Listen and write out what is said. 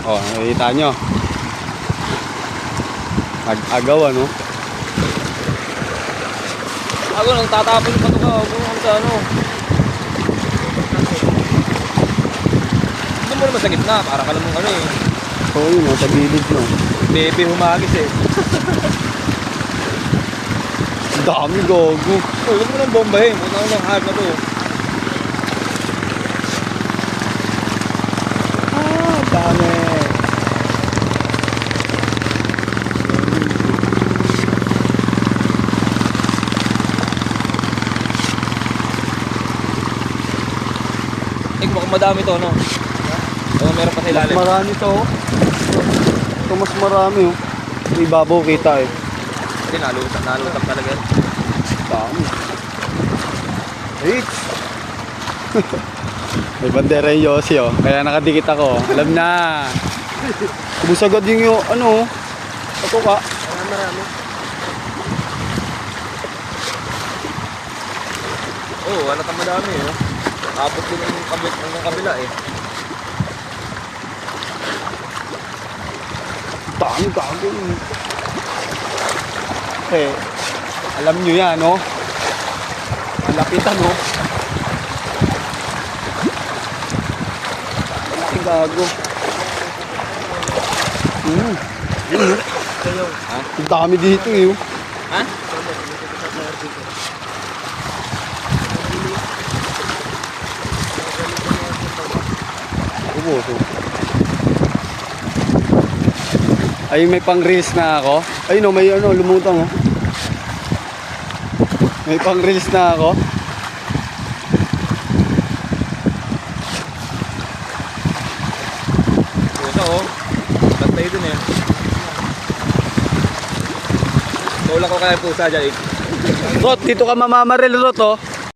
Oh, nakikita nyo. Ag-agaw, ano? Ako nang tatapon yung pato ka. Huwag sa ano. Doon mo naman sa gitna. Para ka namang ano eh. Oo, yun, sa gilid, no? Bebe humagis eh. Dami, gogo. Oh, huwag mo nang bombahin. Huwag na lang hard na to. Dami. Mukhang madami to, no? Oo, meron pa sa Mas ilalim. marami to, oh. Ito mas marami, oh. Yung ibabaw kita, eh. Hindi, nalutang talaga yan. Dami. Rich! May bandera yung Yossi, oh. Kaya nakadikit ako. Alam na. Kubusagad yung ano, ako ka. Marami. Oo, wala kang madami, eh. Tapos din ang kabila, eh. Dami gagawin. Eh, alam nyo yan, no? Malapitan, no? Malaki gago. Ha? Ang dami dito, eh. Oh. Ha? Ubo. Ay, may pang-reels na ako. Ay, no, may ano, lumutang, oh. May pang-reels na ako. Pusa, oh. Bantay dun, eh. Tula ko kaya pusa dyan, eh. Rot, dito ka mamamaril, Rot, oh.